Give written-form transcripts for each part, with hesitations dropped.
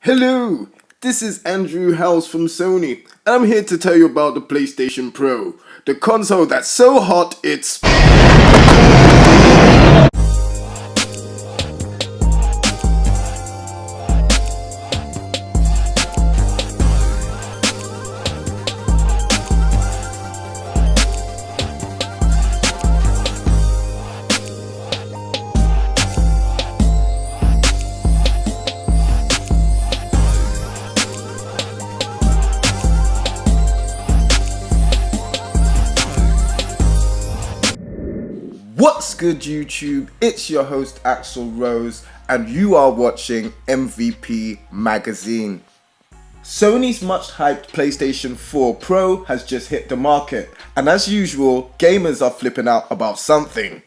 Hello, this is Andrew House from Sony, and I'm here to tell you about the PlayStation Pro, the console that's so hot it's... What's good YouTube? It's your host Axel Rose and you are watching MVP Magazine. Sony's much hyped PlayStation 4 Pro has just hit the market, and as usual, gamers are flipping out about something.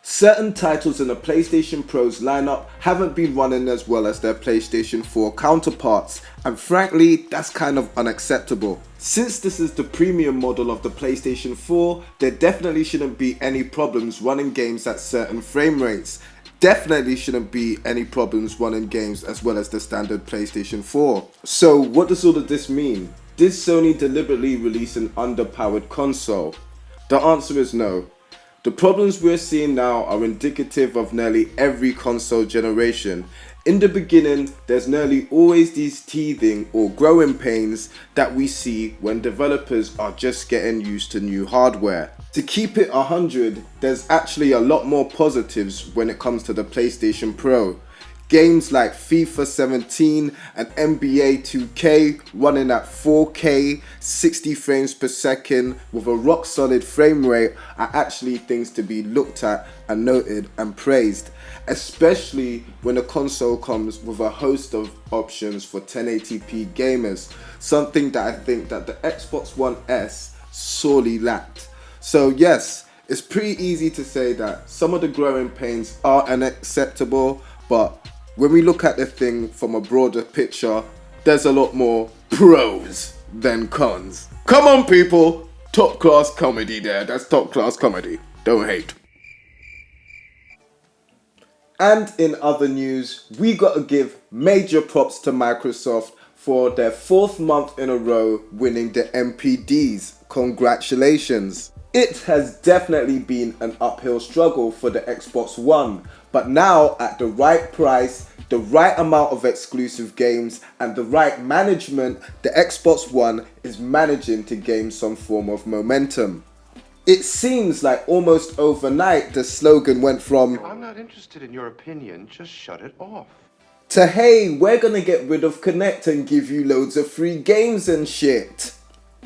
Certain titles in the PlayStation Pro's lineup haven't been running as well as their PlayStation 4 counterparts, and frankly, that's kind of unacceptable. Since this is the premium model of the PlayStation 4, there definitely shouldn't be any problems running games at certain frame rates. Definitely shouldn't be any problems running games as well as the standard PlayStation 4. So what does all of this mean? Did Sony deliberately release an underpowered console? The answer is no. The problems we're seeing now are indicative of nearly every console generation. In the beginning, there's nearly always these teething or growing pains that we see when developers are just getting used to new hardware. To keep it 100, there's actually a lot more positives when it comes to the PlayStation Pro. Games like FIFA 17 and NBA 2K running at 4K, 60 frames per second with a rock solid frame rate are actually things to be looked at and noted and praised, especially when the console comes with a host of options for 1080p gamers, something that I think that the Xbox One S sorely lacked. So yes, it's pretty easy to say that some of the growing pains are unacceptable, but when we look at the thing from a broader picture, there's a lot more pros than cons. Come on people, top class comedy there, that's top class comedy, don't hate. And in other news, we gotta give major props to Microsoft for their 4th month in a row winning the NPDs. Congratulations. It has definitely been an uphill struggle for the Xbox One, but now at the right price, the right amount of exclusive games, and the right management, the Xbox One is managing to gain some form of momentum. It seems like almost overnight the slogan went from "I'm not interested in your opinion, just shut it off," to "Hey, we're gonna get rid of Connect and give you loads of free games and shit."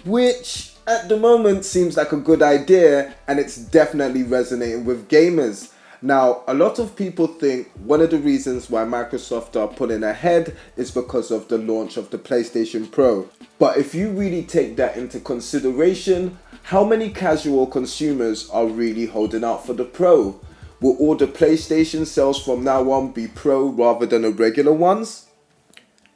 Which at the moment seems like a good idea, and it's definitely resonating with gamers. Now, a lot of people think one of the reasons why Microsoft are pulling ahead is because of the launch of the PlayStation Pro. But if you really take that into consideration, how many casual consumers are really holding out for the Pro? Will all the PlayStation sales from now on be Pro rather than the regular ones?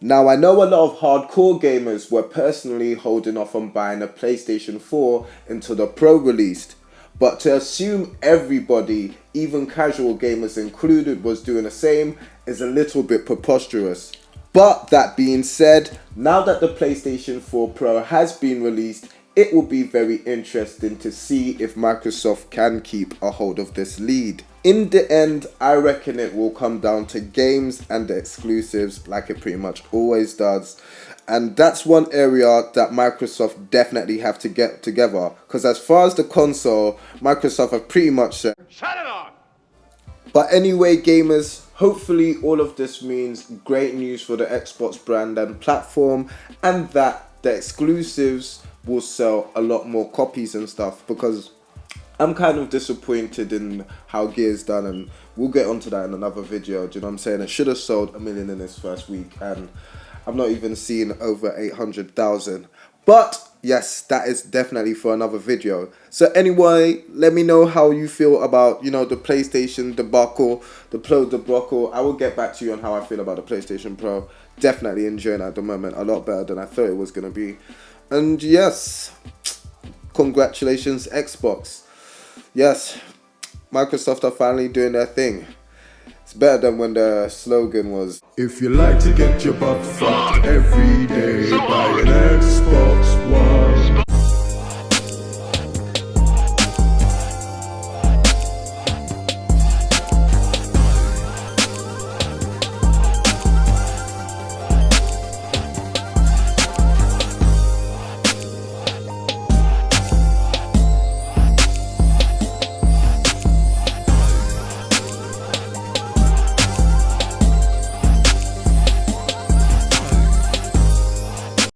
Now, I know a lot of hardcore gamers were personally holding off on buying a PlayStation 4 until the Pro released, but to assume everybody, even casual gamers included, was doing the same is a little bit preposterous. But that being said, now that the PlayStation 4 Pro has been released, it will be very interesting to see if Microsoft can keep a hold of this lead. In the end, I reckon it will come down to games and the exclusives like it pretty much always does. And that's one area that Microsoft definitely have to get together. Because as far as the console, Microsoft have pretty much said, shut it off. But anyway gamers, hopefully all of this means great news for the Xbox brand and platform, and that the exclusives will sell a lot more copies and stuff, because I'm kind of disappointed in how Gear's done, and we'll get onto that in another video. Do you know what I'm saying? It should have sold 1 million in its first week, and I'm not even seeing over 800,000. But yes, that is definitely for another video. So anyway, let me know how you feel about, the PlayStation debacle, the Pro debacle. I will get back to you on how I feel about the PlayStation Pro. Definitely enjoying it at the moment, a lot better than I thought it was going to be. And yes, congratulations Xbox. Yes, Microsoft are finally doing their thing. It's better than when the slogan was, if you like to get your butt fucked every day by an Xbox.